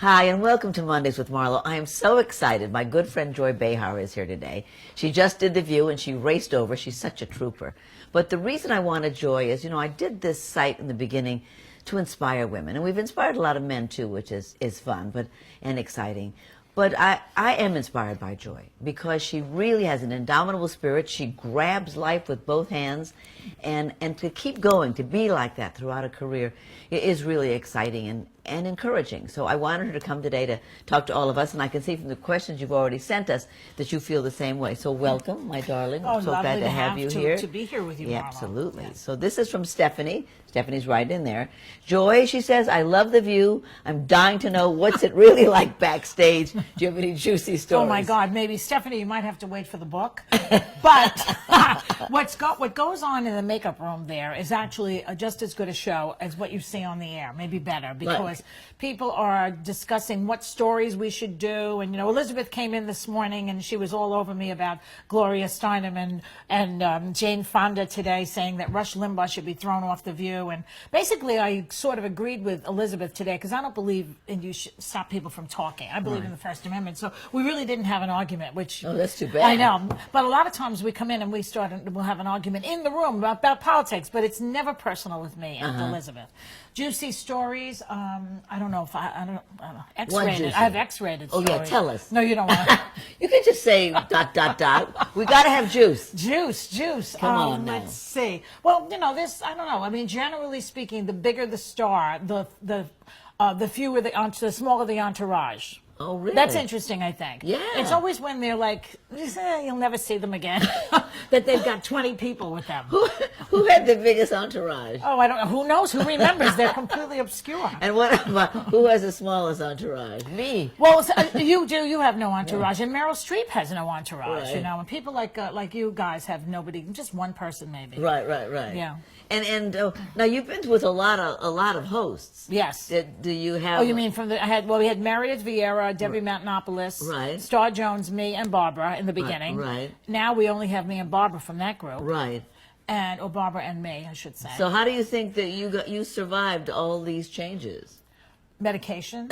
Hi, and welcome to Mondays with Marlo. I am so excited. My good friend Joy Behar is here today. She just did The View, and she raced over. She's such a trooper. But the reason I wanted Joy is, I did this site in the beginning to inspire women. And we've inspired a lot of men, too, which is fun and exciting. But I am inspired by Joy because she really has an indomitable spirit. She grabs life with both hands. And to keep going, to be like that throughout a career, it is really exciting and encouraging. So I wanted her to come today to talk to all of us. And I can see from the questions you've already sent us that you feel the same way. So welcome, my darling. I'm so glad to have you here. To be here with you, Yeah, Marlo. absolutely. Yes. So this is from Stephanie. Stephanie's right in there. Joy, she says, I love The View. I'm dying to know what's it really like backstage. Do you have any juicy stories? Oh my God, maybe Stephanie, you might have to wait for the book. But what goes on in the makeup room there is actually just as good a show as what you see on the air, maybe better, because people are discussing what stories we should do. And Elizabeth came in this morning and she was all over me about Gloria Steinem and Jane Fonda today, saying that Rush Limbaugh should be thrown off The View. And basically, I sort of agreed with Elizabeth today because I don't believe in you should stop people from talking. I believe in the First Amendment. So we really didn't have an argument, which... Oh, that's too bad. I know. But a lot of times we come in and we'll have an argument in the room about politics, but it's never personal with me and Elizabeth. Juicy stories. I don't know if I don't know. X-rated. I have X-rated stories. Oh, yeah, tell us. No, you don't want to. You can just say ... We got to have juice. Juice. Come on now. Let's see. Well, this, I don't know. I mean, generally speaking, the bigger the star, the fewer the smaller the entourage. Oh, really? That's interesting, I think. Yeah. It's always when they're like, you'll never see them again, that they've got 20 people with them. Who had the biggest entourage? Oh, I don't know. Who knows? Who remembers? They're completely obscure. And what about who has the smallest entourage? Me. Well, you do. You have no entourage. And Meryl Streep has no entourage, Right. And people like you guys have nobody, just one person maybe. Right. Yeah. And now you've been with a lot of hosts. Yes. Do you have? Oh, you mean we had Meredith Vieira, Debbie Mountainopoulos, Right. Star Jones, me, and Barbara in the beginning. Right. Now we only have me and Barbara from that group. Right. Or Barbara and me, I should say. So how do you think that you survived all these changes? Medication.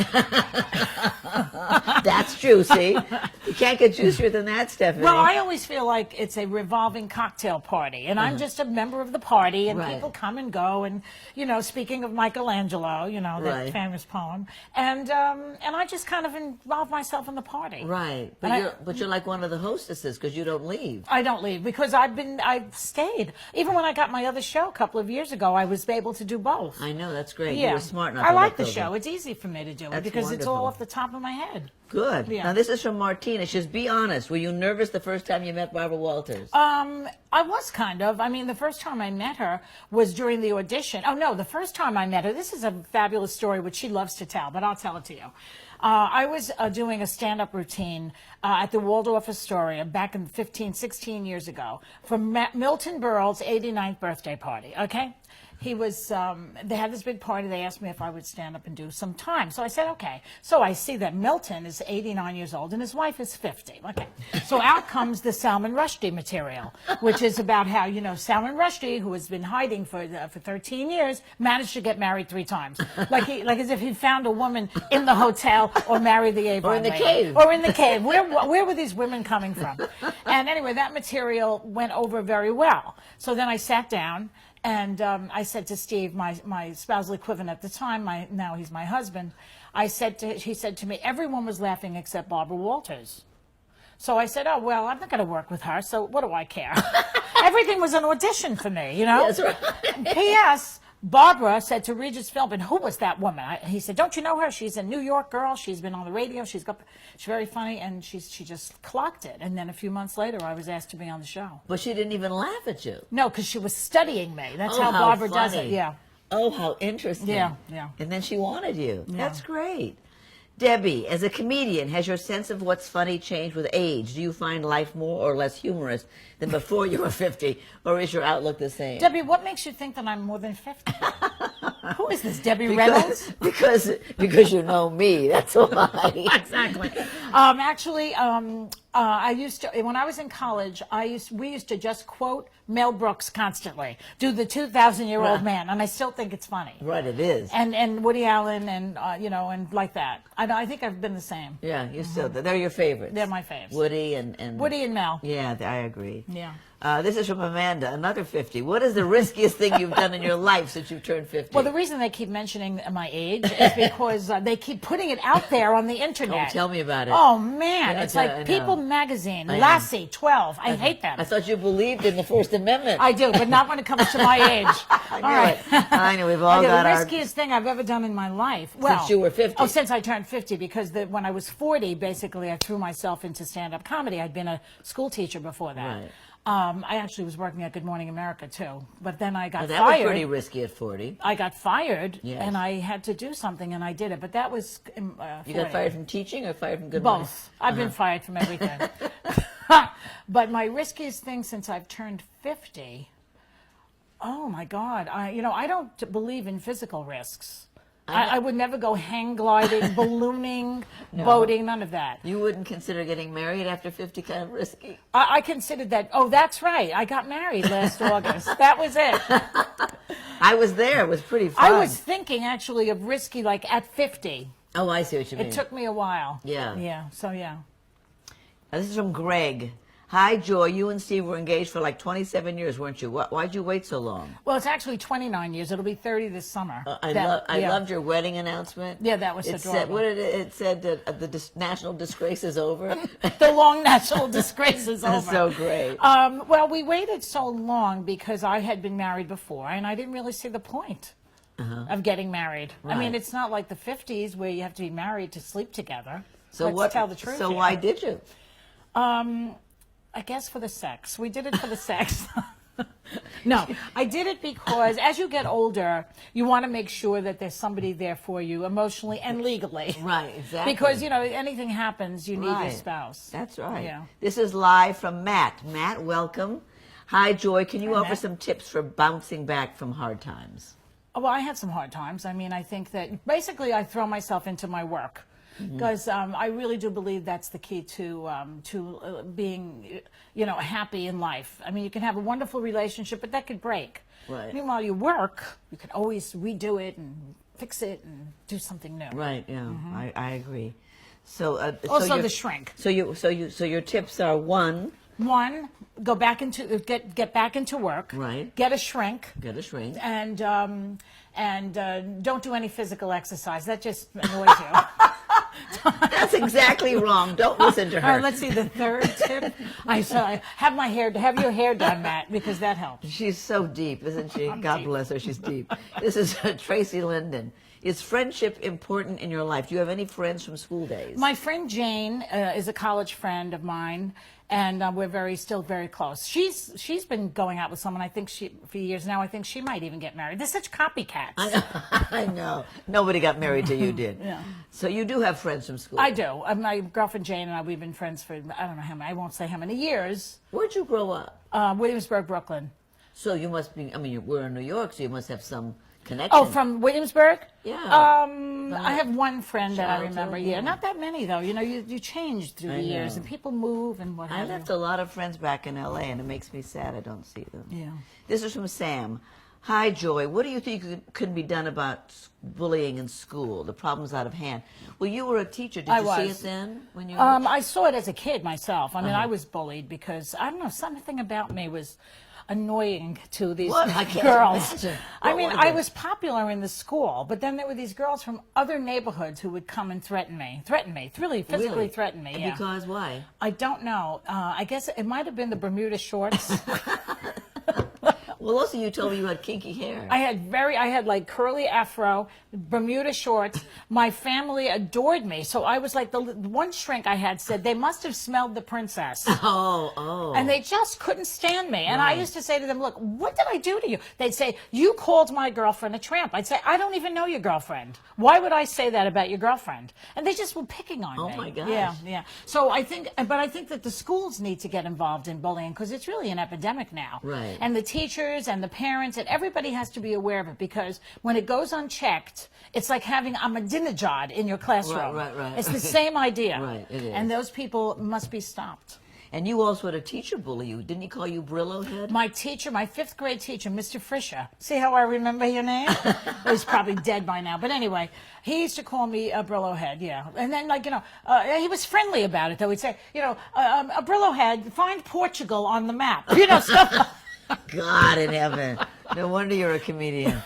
That's juicy. You can't get juicier than that, Stephanie. Well, I always feel like it's a revolving cocktail party, and I'm just a member of the party, and Right. people come and go, and speaking of Michelangelo, that Right. famous poem, and I just kind of involve myself in the party. Right, but you're like one of the hostesses because you don't leave. I don't leave because I've stayed. Even when I got my other show a couple of years ago, I was able to do both. I know, that's great. Yeah, You were smart enough I to like look the over. show. It's easy for me to do it That's because it's all wonderful. off the top of my head. Good. Yeah. Now this is from Martina. She says, be honest. Were you nervous the first time you met Barbara Walters? I was kind of. I mean, the first time I met her was during the audition. Oh, no, the first time I met her, this is a fabulous story which she loves to tell, but I'll tell it to you. I was doing a stand-up routine at the Waldorf Astoria back in 16 years ago for Milton Berle's 89th birthday party, okay? He was, they had this big party. They asked me if I would stand up and do some time. So I said, okay. So I see that Milton is 89 years old and his wife is 50. Okay. So out comes the Salman Rushdie material, which is about how, Salman Rushdie, who has been hiding for 13 years, managed to get married 3 times. Like as if he found a woman in the hotel or married the Avon Or in the lady. cave. Or in the cave. Where were these women coming from? And anyway, that material went over very well. So then I sat down. And I said to Steve, my spousal equivalent at the time, now he's my husband, he said to me, everyone was laughing except Barbara Walters. So I said, oh, well, I'm not going to work with her, so what do I care? Everything was an audition for me, That's right. P.S. Barbara said to Regis Philbin, who was that woman? He said, don't you know her? She's a New York girl. She's been on the radio. She's very funny, and she just clocked it. And then a few months later, I was asked to be on the show. But she didn't even laugh at you. No, because she was studying me. That's Oh, how how Barbara does funny. it. Yeah. Oh, how interesting. Yeah. And then she wanted you. Yeah. That's great. Debbie, as a comedian, has your sense of what's funny changed with age? Do you find life more or less humorous than before you were 50, or is your outlook the same? Debbie, what makes you think that I'm more than 50? Who is this, Debbie Reynolds? Because you know me. That's why. Exactly. I used to, when I was in college, we used to just quote Mel Brooks constantly, do the 2,000-year-old man, and I still think it's funny. Right, it is. And Woody Allen, and and like that. I think I've been the same. Yeah, you still. They're your favorites. They're my faves. Woody and Woody and Mel. Yeah, I agree. Yeah. This is from Amanda, another 50. What is the riskiest thing you've done in your life since you've turned 50? Well, the reason they keep mentioning my age is because they keep putting it out there on the internet. Oh, tell me about it. Oh, man. Yeah, It's like People Magazine, Lassie, 12. I hate them. I thought you believed in the First Amendment. I do, but not when it comes to my age. All right. I know, we've all got the our... riskiest thing I've ever done in my life. Well, since you were 50. Oh, since I turned 50, because when I was 40, basically, I threw myself into stand-up comedy. I'd been a school teacher before that. Right. I actually was working at Good Morning America, too. But then I got that fired. Was pretty risky at 40. I got fired, yes. and I had to do something, and I did it. But that was 40. You got fired from teaching or fired from Good Morning? Both. I've been fired from everything. But my riskiest thing since I've turned 50, oh, my God. I don't believe in physical risks. I would never go hang gliding, ballooning, boating, none of that. You wouldn't consider getting married after 50 kind of risky? I considered that. Oh, that's right. I got married last August. That was it. I was there. It was pretty fun. I was thinking, actually, of risky, like, at 50. Oh, I see what you mean. It took me a while. Yeah. Yeah, so yeah. This is from Greg. Hi, Joy. You and Steve were engaged for like 27 years, weren't you? Why'd you wait so long? Well, it's actually 29 years. It'll be 30 this summer. I loved your wedding announcement. Yeah, that was adorable. What did it said? The national disgrace is over. The long national disgrace is over. That's so great. Well, we waited so long because I had been married before, and I didn't really see the point of getting married. Right. I mean, it's not like the 50s where you have to be married to sleep together. So Let's tell the truth. So here. why did you? I guess for the sex. We did it for the sex. No, I did it because as you get older, you want to make sure that there's somebody there for you emotionally and legally. Right, exactly. Because, anything happens, you need your spouse. That's right. Yeah. This is live from Matt. Matt, welcome. Hi, Joy. Can you offer Matt. some tips for bouncing back from hard times? Oh, well, I had some hard times. I mean, I think that basically I throw myself into my work. Because I really do believe that's the key to being, happy in life. I mean, you can have a wonderful relationship, but that could break. Right. Meanwhile, you work, you can always redo it and fix it and do something new. Right. Yeah, I agree. So Also, the shrink. So your tips are one, go back into get back into work. Right. Get a shrink. Get a shrink. And don't do any physical exercise. That just annoys you. That's exactly wrong. Don't listen to her. All right, let's see the third tip. Have your hair done, Matt, because that helps. She's so deep, isn't she? God deep. bless her. She's deep. This is Tracy Linden. Is friendship important in your life? Do you have any friends from school days? My friend Jane is a college friend of mine, and we're still very close. She's been going out with someone, I think, for years now. I think she might even get married. They're such copycats. I know. Nobody got married till you did. Yeah. So you do have friends from school. I do. My girlfriend Jane and I, we've been friends for, I don't know how many, I won't say how many years. Where'd you grow up? Williamsburg, Brooklyn. So you must be, we're in New York, so you must have some connection. Oh, from Williamsburg? Yeah. I have one friend that I remember. childhood, Yeah, yeah. not that many though. You change through the years, and people move and what I have left you. a lot of friends back in L.A., and it makes me sad I don't see them. Yeah. This is from Sam. Hi, Joy. What do you think could be done about bullying in school? The problem's out of hand. Well, you were a teacher. Did I you was. see it then? When you I saw it as a kid myself. I mean, I was bullied because I don't know, something about me was annoying to these What? I can't girls. imagine. I What mean, was I it? was popular in the school, but then there were these girls from other neighborhoods who would come and threaten me, really physically threaten me. Yeah. Because why? I don't know. I guess it might have been the Bermuda shorts. Well, also you told me you had kinky hair. I had like curly afro, Bermuda shorts. My family adored me. So I was like, the one shrink I had said, they must have smelled the princess. Oh. And they just couldn't stand me. And I used to say to them, look, what did I do to you? They'd say, you called my girlfriend a tramp. I'd say, I don't even know your girlfriend. Why would I say that about your girlfriend? And they just were picking on me. Oh, my gosh. Yeah. So I think that the schools need to get involved in bullying because it's really an epidemic now. Right. And the teachers teachers and the parents and everybody has to be aware of it, because when it goes unchecked, it's like having Ahmadinejad in your classroom. Right. It's the same idea. Right, it is. And those people must be stopped. And you also had a teacher bully you. Didn't he call you Brillo Head? My teacher, my 5th grade teacher, Mr. Fisher. See how I remember your name? He's probably dead by now. But anyway, he used to call me a Brillo Head, yeah. And then, like, he was friendly about it, though. He'd say, a Brillo Head, find Portugal on the map. Stuff. God in heaven. No wonder you're a comedian.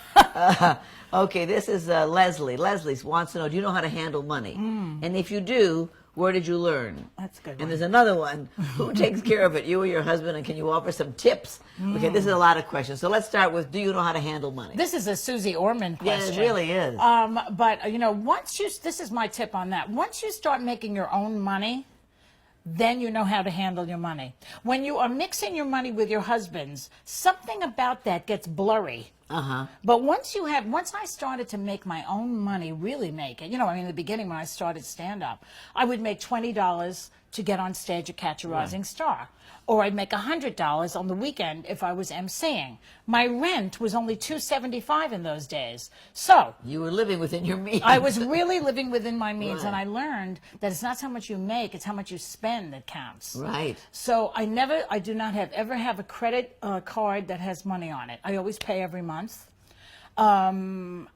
Okay, this is Leslie. Leslie wants to know, do you know how to handle money? And if you do, where did you learn? That's a good. And there's another one. Who takes care of it, you or your husband? And can you offer some tips? Okay, this is a lot of questions. So let's start with, do you know how to handle money? This is a Susie Orman question. Yeah, it really is. But, this is my tip on that. Once you start making your own money, then you know how to handle your money. When you are mixing your money with your husband's, something about that gets blurry. But once I started to make my own money, really make it, in the beginning when I started stand-up, I would make $20 to get on stage at Catch a Rising Star. Or I'd make $100 on the weekend if I was emceeing. My rent was only $275 in those days. So you were living within your means. I was really living within my means, and I learned that it's not how much you make, it's how much you spend that counts. Right. So I do not ever have a credit card that has money on it. I always pay every month. I don't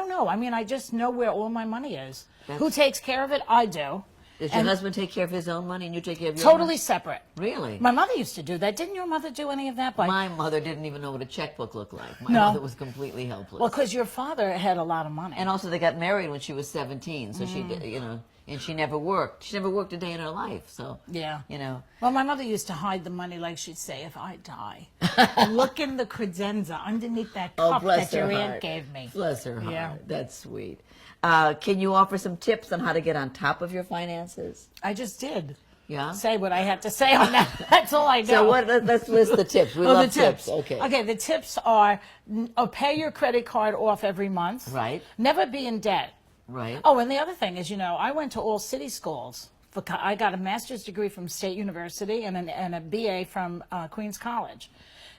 know. I just know where all my money is. Who takes care of it? I do. Does your husband take care of his own money and you take care of your Totally own? separate. Really? My mother used to do that. Didn't your mother do any of that? My mother didn't even know what a checkbook looked like. My No. mother was completely helpless. Well, because your father had a lot of money. And also they got married when she was 17, so she, and she never worked. She never worked a day in her life, so. Yeah. Well, my mother used to hide the money, like she'd say, if I die, look in the credenza underneath that cup that your aunt gave me. Bless her heart. Yeah. That's sweet. Can you offer some tips on how to get on top of your finances? I just did. Yeah? Say what I had to say on that. That's all I know. So let's list the tips. We love the tips. Okay. Okay, the tips are pay your credit card off every month. Right. Never be in debt. Right. Oh, and the other thing is, I went to all city schools. I got a master's degree from State University and a BA from Queens College.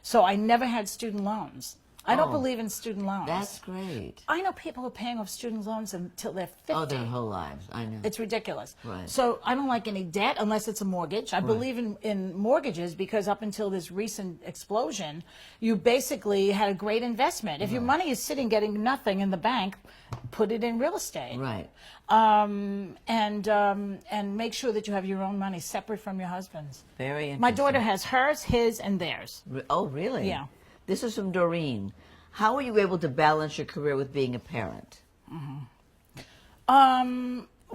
So I never had student loans. I don't believe in student loans. That's great. I know people who are paying off student loans until they're 50. Oh, their whole lives. I know. It's ridiculous. Right. So I don't like any debt unless it's a mortgage. I believe in mortgages because up until this recent explosion, you basically had a great investment. If your money is sitting getting nothing in the bank, put it in real estate. Right. And make sure that you have your own money separate from your husband's. Very interesting. My daughter has hers, his, and theirs. Oh, really? Yeah. This is from Doreen. How were you able to balance your career with being a parent?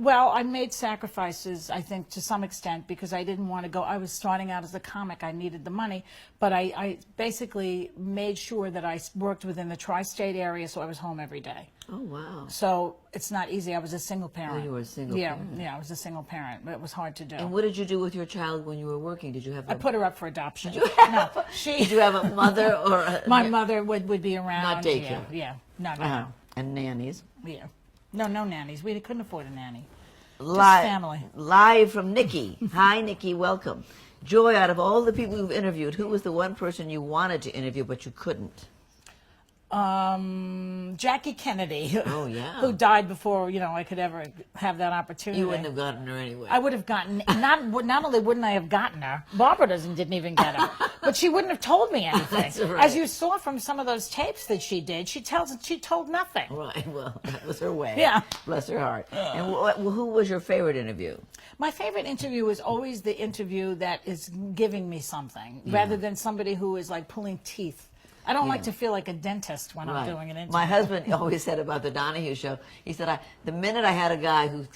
Well, I made sacrifices, I think, to some extent, because I didn't want to go. I was starting out as a comic. I needed the money. But I basically made sure that I worked within the tri-state area, so I was home every day. Oh, wow. So it's not easy. I was a single parent. Oh, you were a single parent. Yeah, I was a single parent, but it was hard to do. And what did you do with your child when you were working? Did you have I put her up for adoption. Did you have a mother or a... My mother would be around. Not daycare. Yeah. No. And nannies. Yeah. No nannies. We couldn't afford a nanny. Live, Just family. Live from Nikki. Hi, Nikki. Welcome. Joy, out of all the people you've interviewed, who was the one person you wanted to interview but you couldn't? Jackie Kennedy. Oh, yeah. Who died before, I could ever have that opportunity. You wouldn't have gotten her anyway. I would have gotten, not only wouldn't I have gotten her, Barbara didn't even get her, but she wouldn't have told me anything. That's right. As you saw from some of those tapes that she did, she told nothing. Right, well, that was her way. Yeah. Bless her heart. And who was your favorite interview? My favorite interview is always the interview that is giving me something, rather than somebody who is like pulling teeth. I don't like to feel like a dentist when I'm doing an interview. My husband always said about the Donahue show, he said, the minute I had a guy who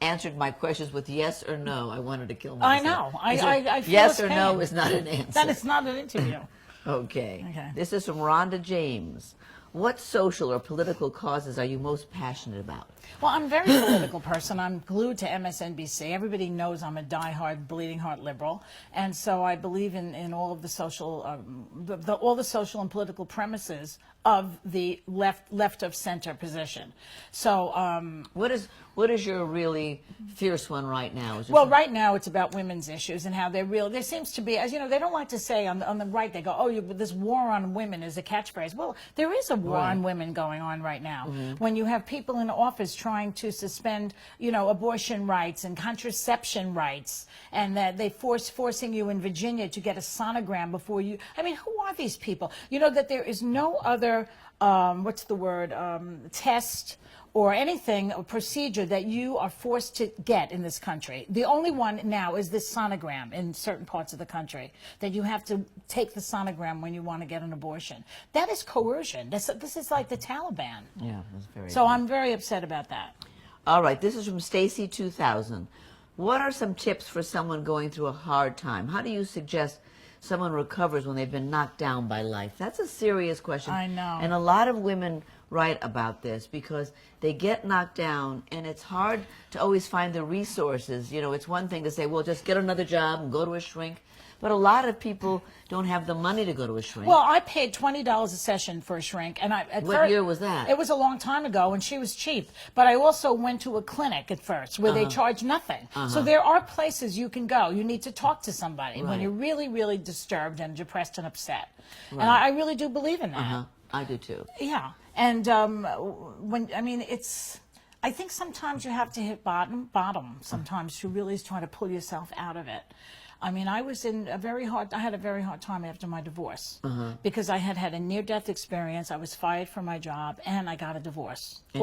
answered my questions with yes or no, I wanted to kill myself. I know. I feel yes his or no pain. is not an answer. That is not an interview. Okay. Okay. This is from Rhonda James. What social or political causes are you most passionate about? Well, I'm a very political person. I'm glued to MSNBC. Everybody knows I'm a diehard, bleeding heart liberal, and so I believe in all of the social, all the social and political premises of the left of center position. So, what What is your really fierce one right now? Well, right now it's about women's issues and how they're real. There seems to be, as you know, they don't like to say on the right, they go, oh, this war on women is a catchphrase. Well, there is a war on women going on right now. When you have people in office trying to suspend, abortion rights and contraception rights, and that they forcing you in Virginia to get a sonogram before you. I mean, who are these people? You know that there is no other, test or anything, a procedure that you are forced to get in this country. The only one now is this sonogram in certain parts of the country, that you have to take the sonogram when you want to get an abortion. That is coercion. This is like the Taliban. Yeah, that's very So bad. I'm very upset about that. All right, this is from Stacey 2000. What are some tips for someone going through a hard time? How do you suggest someone recovers when they've been knocked down by life? That's a serious question. I know. And a lot of women write about this because they get knocked down and it's hard to always find the resources. It's one thing to say, well, just get another job and go to a shrink. But a lot of people don't have the money to go to a shrink. Well, I paid $20 a session for a shrink, and What year was that? It was a long time ago, and she was cheap. But I also went to a clinic at first where they charge nothing. So there are places you can go. You need to talk to somebody when you're really, really disturbed and depressed and upset. And I really do believe in that. I do too. Yeah, and I think sometimes you have to hit bottom sometimes to really try to pull yourself out of it. I mean, I had a very hard time after my divorce because I had a near-death experience. I was fired from my job, and I got a divorce. And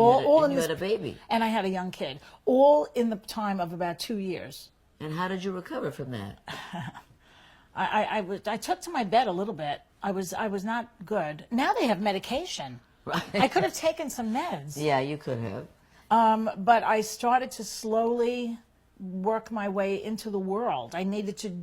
you had a baby. And I had a young kid, all in the time of about 2 years. And how did you recover from that? I took to my bed a little bit. I was not good. Now they have medication. Right. I could have taken some meds. Yeah, you could have. But I started to slowly work my way into the world. I needed to,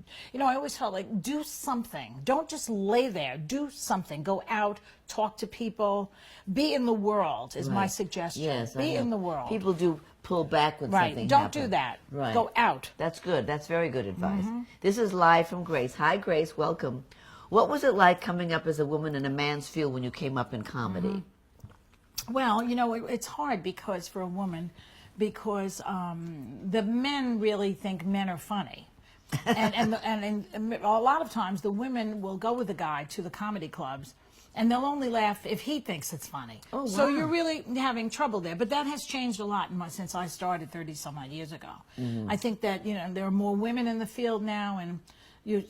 I always felt like, do something. Don't just lay there. Do something. Go out, talk to people, be in the world is my suggestion. Yes, be in the world. People do pull back when something Don't happens. do that. Right. Go out. That's good. That's very good advice. This is live from Grace. Hi, Grace. Welcome. What was it like coming up as a woman in a man's field when you came up in comedy? Well, it's hard because for a woman, because the men really think men are funny. and a lot of times the women will go with the guy to the comedy clubs and they'll only laugh if he thinks it's funny. Oh, wow. So you're really having trouble there. But that has changed a lot since I started 30-some-odd years ago. I think that, there are more women in the field now, and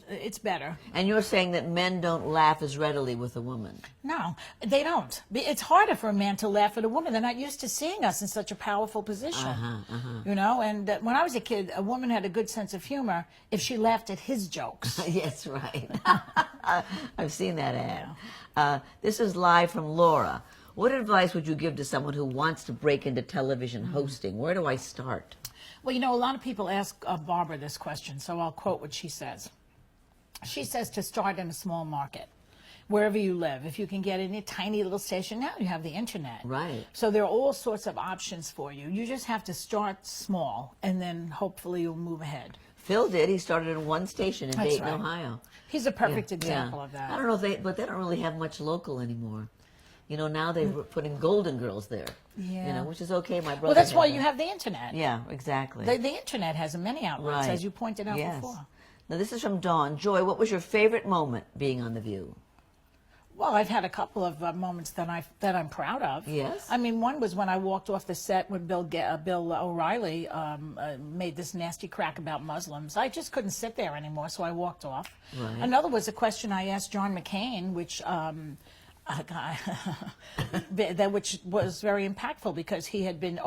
it's better. And you're saying that men don't laugh as readily with a woman. No, they don't. It's harder for a man to laugh at a woman. They're not used to seeing us in such a powerful position. And when I was a kid, a woman had a good sense of humor if she laughed at his jokes. Yes, right. I've seen that ad. This is live from Laura. What advice would you give to someone who wants to break into television hosting? Where do I start? Well, a lot of people ask Barbara this question, so I'll quote what she says. She says to start in a small market, wherever you live. If you can get in a tiny little station, now you have the internet. Right. So there are all sorts of options for you. You just have to start small, and then hopefully you'll move ahead. Phil did. He started in one station in Dayton, right. Ohio. He's a perfect example of that. I don't know but they don't really have much local anymore. Now they're putting Golden Girls there. Yeah. Which is okay. My brother. Well, that's why has you have the internet. Yeah, exactly. The internet has many outlets, Right. as you pointed out before. Now, this is from Dawn. Joy, what was your favorite moment being on The View? Well, I've had a couple of moments that I'm proud of. Yes? I mean, one was when I walked off the set when Bill O'Reilly made this nasty crack about Muslims. I just couldn't sit there anymore, so I walked off. Right. Another was a question I asked John McCain, which which was very impactful because he had been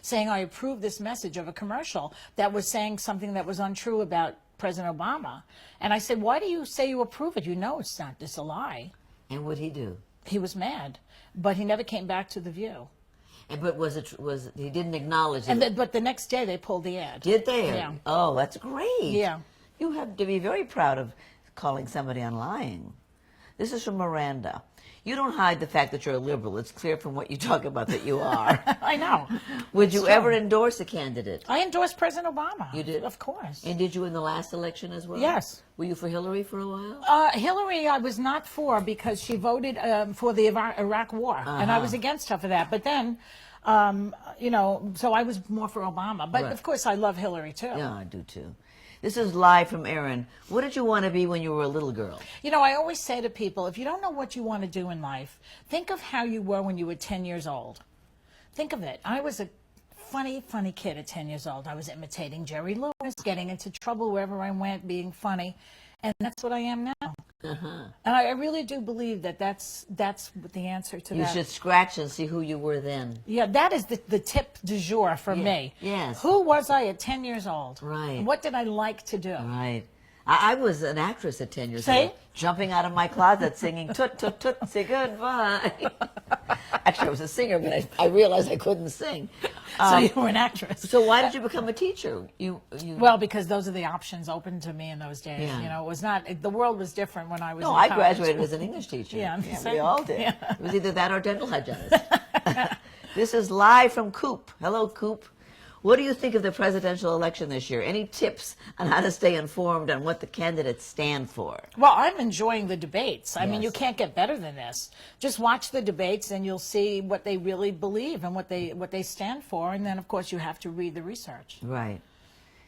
saying I approve this message of a commercial that was saying something that was untrue about President Obama. And I said, why do you say you approve it? It's a lie. And what'd he do? He was mad, but he never came back to The View. But he didn't acknowledge it? But the next day they pulled the ad. Did they? Yeah. Oh, that's great. Yeah. You have to be very proud of calling somebody on lying. This is from Miranda. You don't hide the fact that you're a liberal. It's clear from what you talk about that you are. I know. Would you ever endorse a candidate? I endorsed President Obama. You did? Of course. And did you in the last election as well? Yes. Were you for Hillary for a while? Hillary, I was not for because she voted for the Iraq War, and I was against her for that. But then, you know, so I was more for Obama. But of course, I love Hillary too. Yeah, I do too. This is live from Erin. What did you want to be when you were a little girl? You know, I always say to people, if you don't know what you want to do in life, think of how you were when you were 10 years old. Think of it. I was a funny kid at 10 years old. I was imitating Jerry Lewis, getting into trouble wherever I went, being funny. And that's what I am now. And I really do believe that that's the answer to that. You should scratch and see who you were then. Yeah, that is the tip du jour for me. Yes. Who was I at 10 years old? Right. What did I like to do? Right. I was an actress at 10 years See? old, jumping out of my closet singing toot, toot, toot, say goodbye. Actually, I was a singer, but I realized I couldn't sing. So you were an actress. So why did you become a teacher? Well, because those are the options open to me in those days. Yeah. You know, it was not, the world was different when I was No, in I college. graduated as an English teacher. Yeah, we all did. Yeah. It was either that or dental hygienist. This is live from Coop. Hello, Coop. What do you think of the presidential election this year? Any tips on how to stay informed on what the candidates stand for? Well, I'm enjoying the debates. I mean, Yes. you can't get better than this. Just watch the debates and you'll see what they really believe and what they stand for. And then, of course, you have to read the research. Right.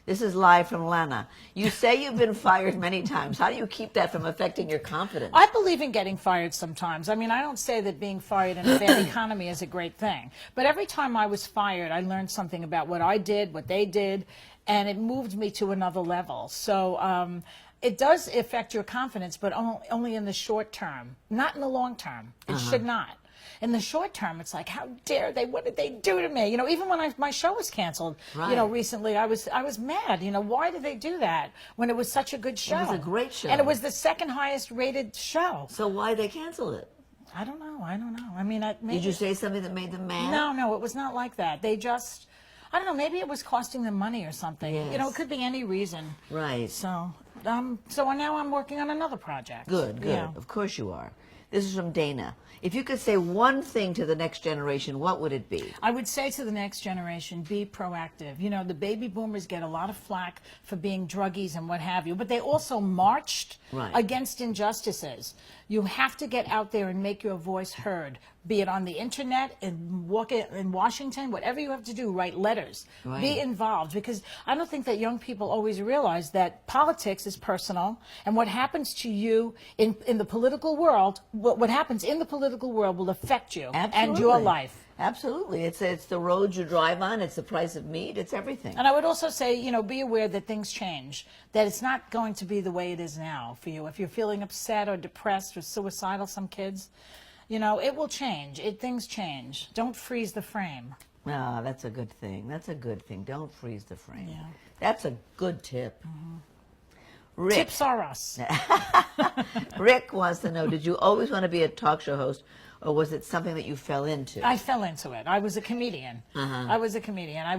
This is live from Lana. You say you've been fired many times. How do you keep that from affecting your confidence? I believe in getting fired sometimes. I mean, I don't say that being fired in a bad economy is a great thing. But every time I was fired, I learned something about what I did, what they did, and it moved me to another level. So it does affect your confidence, but only in the short term, not in the long term. It should not. In the short term, it's like, how dare they? What did they do to me? You know, even when my show was canceled, you know, recently, I was mad. You know, why did they do that when it was such a good show? It was a great show. And it was the second highest rated show. So why they cancel it? I don't know. I mean, Did you say something that made them mad? No, it was not like that. They just, I don't know, maybe it was costing them money or something. Yes. You know, it could be any reason. Right. So now I'm working on another project. Good. Yeah. Of course you are. This is from Dana. If you could say one thing to the next generation, what would it be? I would say to the next generation, be proactive. You know, the baby boomers get a lot of flack for being druggies and what have you, but they also marched against injustices. You have to get out there and make your voice heard, be it on the internet, and walk it in Washington, whatever you have to do, write letters, be involved, because I don't think that young people always realize that politics is personal, and what happens to you in the political world, what happens in the political world will affect you and your life. Absolutely. It's the road you drive on, it's the price of meat, it's everything. And I would also say, you know, be aware that things change, that it's not going to be the way it is now for you. If you're feeling upset or depressed or suicidal, some kids, you know, it will change. Things change. Don't freeze the frame. Ah, that's a good thing. That's a good thing. Don't freeze the frame. Yeah. That's a good tip. Rick. Tips are us. Rick wants to know, did you always want to be a talk show host, or was it something that you fell into? I fell into it. I was a comedian. I was a comedian. I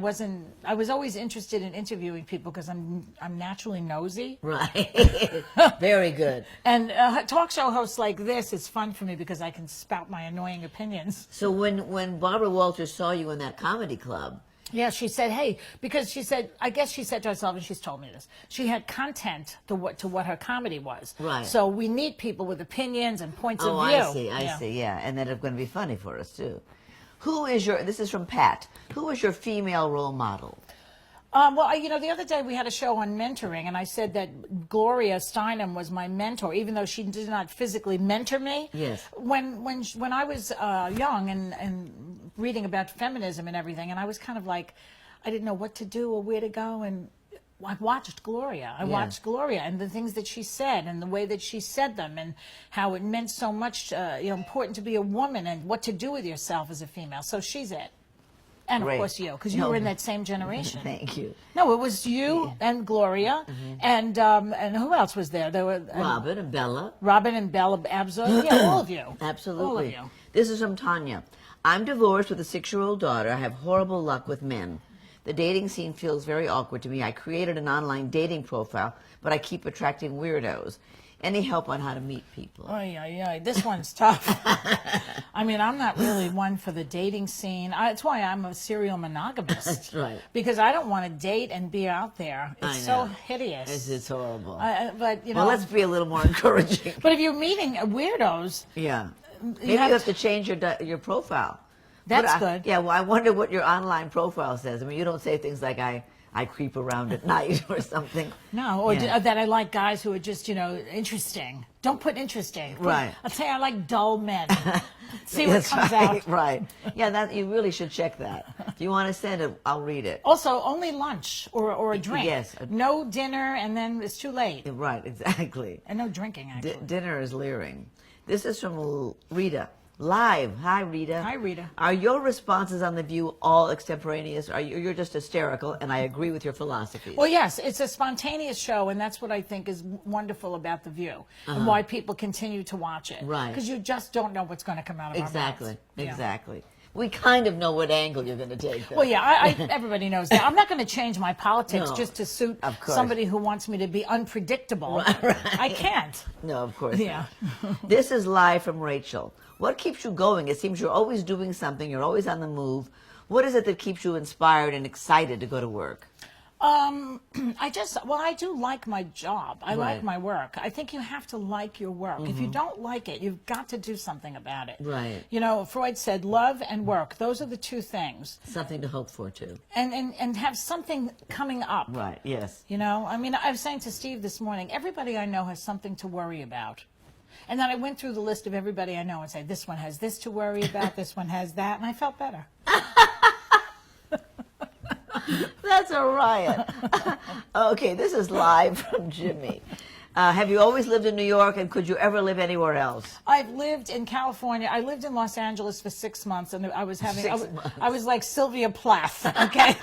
was always interested in interviewing people because I'm naturally nosy. Right. Very good. And talk show hosts like this is fun for me because I can spout my annoying opinions. So when Barbara Walters saw you in that comedy club, yeah, she said, hey, because she said, I guess she said to herself, and she's told me this, she had content to what her comedy was. Right. So we need people with opinions and points of view. I see, yeah. And that it's going to be funny for us, too. This is from Pat, who is your female role model? Well, you know, the other day we had a show on mentoring, and I said that Gloria Steinem was my mentor, even though she did not physically mentor me. Yes. When I was young and reading about feminism and everything, and I was kind of like, I didn't know what to do or where to go, and I watched Gloria. I watched Gloria and the things that she said and the way that she said them and how it meant so much, important to be a woman and what to do with yourself as a female. So she's it. And of course you, because you were in that same generation. Thank you. No, it was you and Gloria, and who else was there? There were Robin and Bella. Robin and Bella Abzo. Yeah, all of you. Absolutely. All of you. This is from Tonya. I'm divorced with a 6-year-old daughter. I have horrible luck with men. The dating scene feels very awkward to me. I created an online dating profile, but I keep attracting weirdos. Any help on how to meet people? Oh, yeah. This one's tough. I mean, I'm not really one for the dating scene. That's why I'm a serial monogamist. That's right. Because I don't want to date and be out there. It's so hideous. It's horrible. But, you know. Well, let's be a little more encouraging. But if you're meeting weirdos. Yeah. Maybe you have to change your profile. That's good. Yeah, well, I wonder what your online profile says. I mean, you don't say things like, I creep around at night or something. No, or that I like guys who are just, interesting. Don't put interesting. Right. I'll say I like dull men. See what comes out. Right. Yeah, you really should check that. If you want to send it, I'll read it. Also, only lunch or a drink. Yes. No dinner, and then it's too late. Right, exactly. And no drinking, actually. Dinner is leering. This is from Rita. Live. Hi, Rita. Hi, Rita. Are your responses on The View all extemporaneous? You're just hysterical, and I agree with your philosophies. Well, yes, it's a spontaneous show, and that's what I think is wonderful about The View, and why people continue to watch it. Right. Because you just don't know what's going to come out of our mouths. Exactly. We kind of know what angle you're going to take, though. Well, yeah, everybody knows that. I'm not going to change my politics just to suit somebody who wants me to be unpredictable. Right. I can't. No, of course not. This is live from Rachel. What keeps you going? It seems you're always doing something. You're always on the move. What is it that keeps you inspired and excited to go to work? I do like my job. I like my work. I think you have to like your work. If you don't like it, you've got to do something about it. Right. Freud said love and work. Those are the two things. Something to hope for, too. And have something coming up. Right, yes. I was saying to Steve this morning, everybody I know has something to worry about. And then I went through the list of everybody I know and said, this one has this to worry about, this one has that, and I felt better. That's a riot. Okay, this is live from Jimmy. Have you always lived in New York, and could you ever live anywhere else? I've lived in California. I lived in Los Angeles for 6 months, and I was was like Sylvia Plath, okay?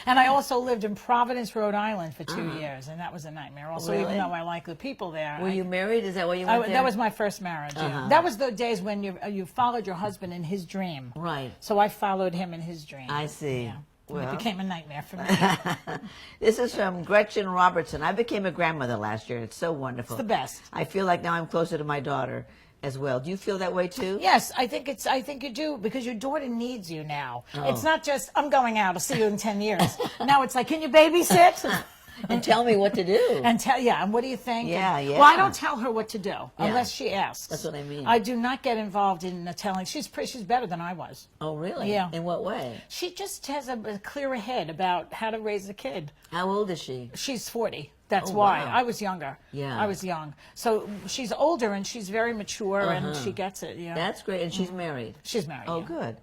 And I also lived in Providence, Rhode Island for 2 years, and that was a nightmare also, even though I like the people there. Were you married? Is that why you went there? That was my first marriage, yeah. That was the days when you followed your husband in his dream. Right. So I followed him in his dream. I see. Yeah. Well, it became a nightmare for me. This is from Gretchen Robertson. I became a grandmother last year. It's so wonderful. It's the best. I feel like now I'm closer to my daughter as well. Do you feel that way too? Yes, I think you do, because your daughter needs you now. It's not just, I'm going out, I'll see you in 10 years. Now it's like, can you babysit? And tell me what to do. And what do you think? Yeah. Well, I don't tell her what to do unless she asks. That's what I mean. I do not get involved in telling. She's better than I was. Oh, really? Yeah. In what way? She just has a clearer head about how to raise a kid. How old is she? She's 40. That's why. Wow. I was younger. Yeah. I was young. So she's older, and she's very mature, and she gets it. Yeah. That's great. And she's married? She's married. Oh, good.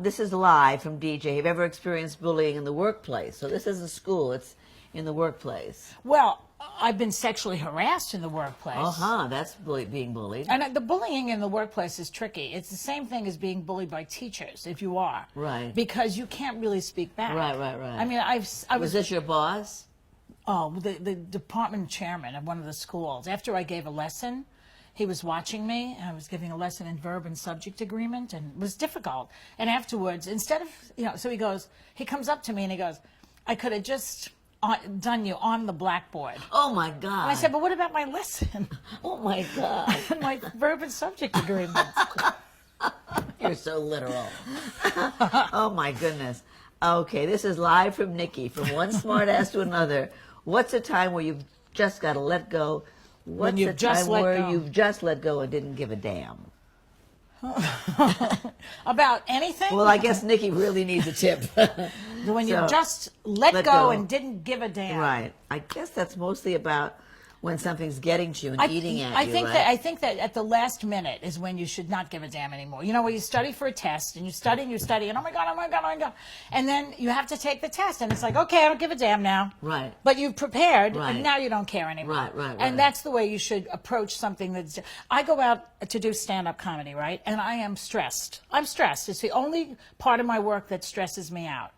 This is live from DJ. Have you ever experienced bullying in the workplace? So this isn't school. It's in the workplace. Well, I've been sexually harassed in the workplace. That's being bullied. And the bullying in the workplace is tricky. It's the same thing as being bullied by teachers, if you are. Right. Because you can't really speak back. Right. I mean, Was this your boss? Oh, the department chairman of one of the schools. After I gave a lesson, he was watching me, and I was giving a lesson in verb and subject agreement, and it was difficult. And afterwards, instead of, so he comes up to me and he goes, I could have just done you on the blackboard. Oh, my God. And I said, but what about my lesson? Oh, my God. My verb and subject agreement. You're so literal. Oh, my goodness. Okay, this is live from Nikki. From one smart ass to another. What's a time where you've just got to let go? What's a time where you've just let go and didn't give a damn? About anything? Well, I guess Nikki really needs a tip. When you just let go and didn't give a damn. Right. I guess that's mostly about when something's getting to you and eating at you, I think that at the last minute is when you should not give a damn anymore. Where you study for a test, and you study, and oh my God. And then you have to take the test, and it's like, okay, I don't give a damn now. Right. But you've prepared, and now you don't care anymore. Right. And that's the way you should approach something that's... I go out to do stand-up comedy, right? And I am stressed. I'm stressed. It's the only part of my work that stresses me out.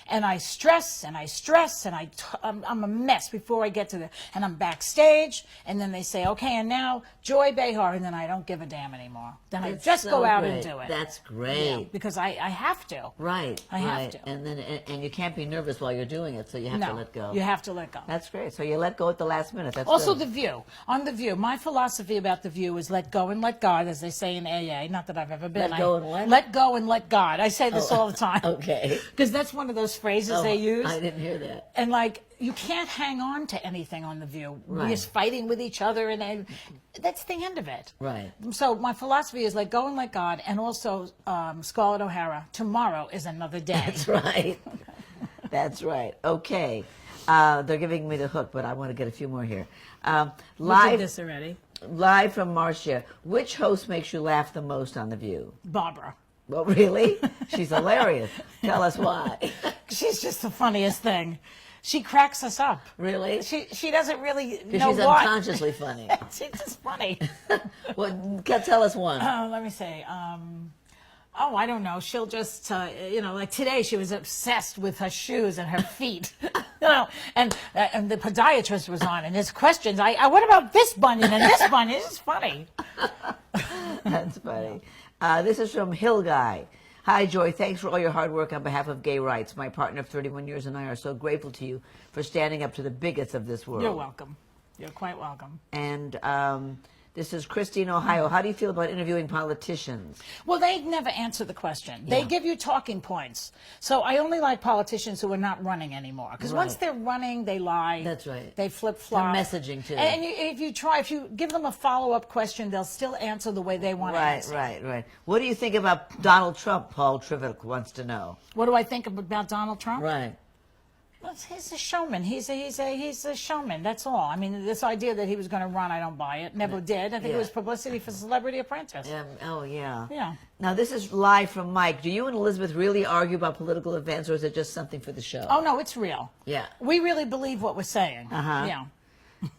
and I stress and I stress and I'm a mess before I get to the, and I'm backstage, and then they say, okay, and now Joy Behar, and then I don't give a damn anymore. Then I just so go out great. and do it. That's great. Yeah, because I have to. Right. I have to. And then and you can't be nervous while you're doing it, so you have to let go. You have to let go. That's great. So you let go at the last minute. That's Also, good. The View. On The View, my philosophy about The View is let go and let God, as they say in AA. Not that I've ever been. Let go and what? Let go and let God. I say this all the time. Okay. Because that's one of those phrases they use. I didn't hear that. And like, you can't hang on to anything on The View. Right. We're just fighting with each other, and that's the end of it. Right. So my philosophy is let go and let God, and also Scarlett O'Hara, tomorrow is another day. That's right. That's right. Okay. They're giving me the hook, but I want to get a few more here. We Live, did this already. live from Marcia. Which host makes you laugh the most on The View? Barbara. Well, really? She's hilarious. Tell us why. She's just the funniest thing. She cracks us up. Really? She doesn't really Because know she's what. unconsciously funny. She's just funny. Well, tell us one. Let me say. I don't know. She'll just, like today she was obsessed with her shoes and her feet. And the podiatrist was on, and his questions. What about this bunion and this bunion? It's just funny. That's funny. This is from Hill Guy. Hi, Joy. Thanks for all your hard work on behalf of gay rights. My partner of 31 years and I are so grateful to you for standing up to the bigots of this world. You're welcome. You're quite welcome. And this is Christine, Ohio. How do you feel about interviewing politicians? Well, they never answer the question. They give you talking points. So I only like politicians who are not running anymore. Because once they're running, they lie. That's right. They flip-flop. The messaging, too. And if you give them a follow-up question, they'll still answer the way they want to answer. Right. What do you think about Donald Trump? Paul Trivik wants to know. What do I think about Donald Trump? Right. Well, he's a showman. He's a showman. That's all. I mean, this idea that he was going to run, I don't buy it. Never did. I think it was publicity for Celebrity Apprentice. Yeah. Yeah. Now, this is live from Mike. Do you and Elizabeth really argue about political events, or is it just something for the show? Oh, no, it's real. Yeah. We really believe what we're saying. Uh-huh. Yeah.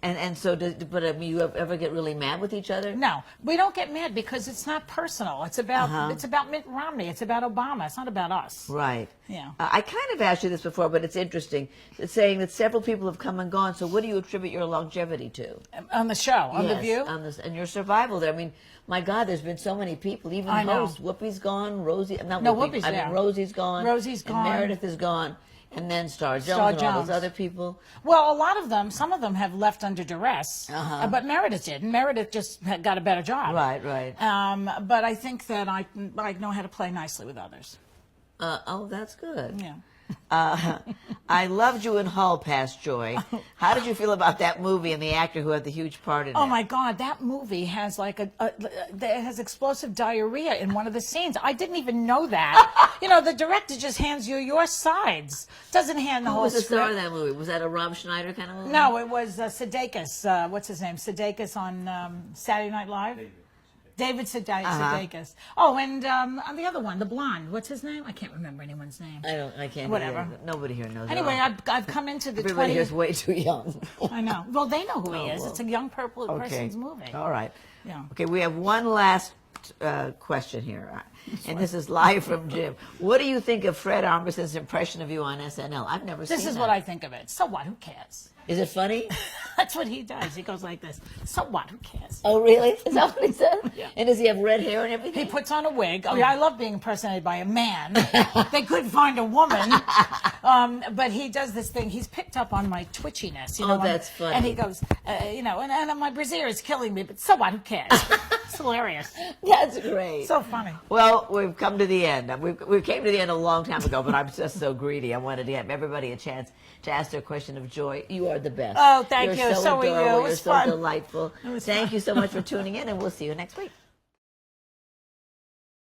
And so, but I mean, you ever get really mad with each other? No, we don't get mad because it's not personal. It's about Mitt Romney. It's about Obama. It's not about us. Right. Yeah. I kind of asked you this before, but it's interesting. It's saying that several people have come and gone. So, what do you attribute your longevity to? On the show, on The View, and your survival there. I mean, my God, there's been so many people. Even hosts. Whoopi's gone. Rosie. Not No, Whoopi. Whoopi's I there. mean, Rosie's gone. Rosie's and gone. Meredith is gone. And then Star Jones and all those other people. Well, a lot of them, some of them have left under duress, but Meredith didn't. Meredith just got a better job. Right. But I think that I know how to play nicely with others. That's good. Yeah. I loved you in Hull, past Joy. How did you feel about that movie and the actor who had the huge part in it? Oh my God, that movie has like it has explosive diarrhea in one of the scenes. I didn't even know that. The director just hands you your sides. Doesn't hand the whole Who was the script. star of that movie? Was that a Rob Schneider kind of movie? No, it was Sudeikis. What's his name? Sudeikis on Saturday Night Live. David Sudeikis. Oh, and the other one, the blonde. What's his name? I can't remember anyone's name. I can't. Whatever. Hear. Nobody here knows. Anyway, I've come into the Everybody here's way too young. I know. Well, they know who he is. Well. It's a young person's movie. All right. Yeah. Okay, we have one last question here, and this is live from Jim. What do you think of Fred Armisen's impression of you on SNL? I've never seen This is that. what I think of it. So what? Who cares? Is it funny? That's what he does. He goes like this. So what? Who cares? Oh, really? Is that what he said? Yeah. And does he have red hair and everything? He puts on a wig. Oh, yeah, I love being impersonated by a man. They couldn't find a woman. But he does this thing. He's picked up on my twitchiness. That's funny. And he goes, and my brassiere is killing me, but so what? Who cares? It's hilarious. That's great. So funny. Well, we've come to the end. We came to the end a long time ago, but I'm just so greedy. I wanted to give everybody a chance to ask their question of Joy. You are the best. Oh, thank You're you. So So are you. adorable. It You're was so fun. delightful. Thank you so much for tuning in, and we'll see you next week.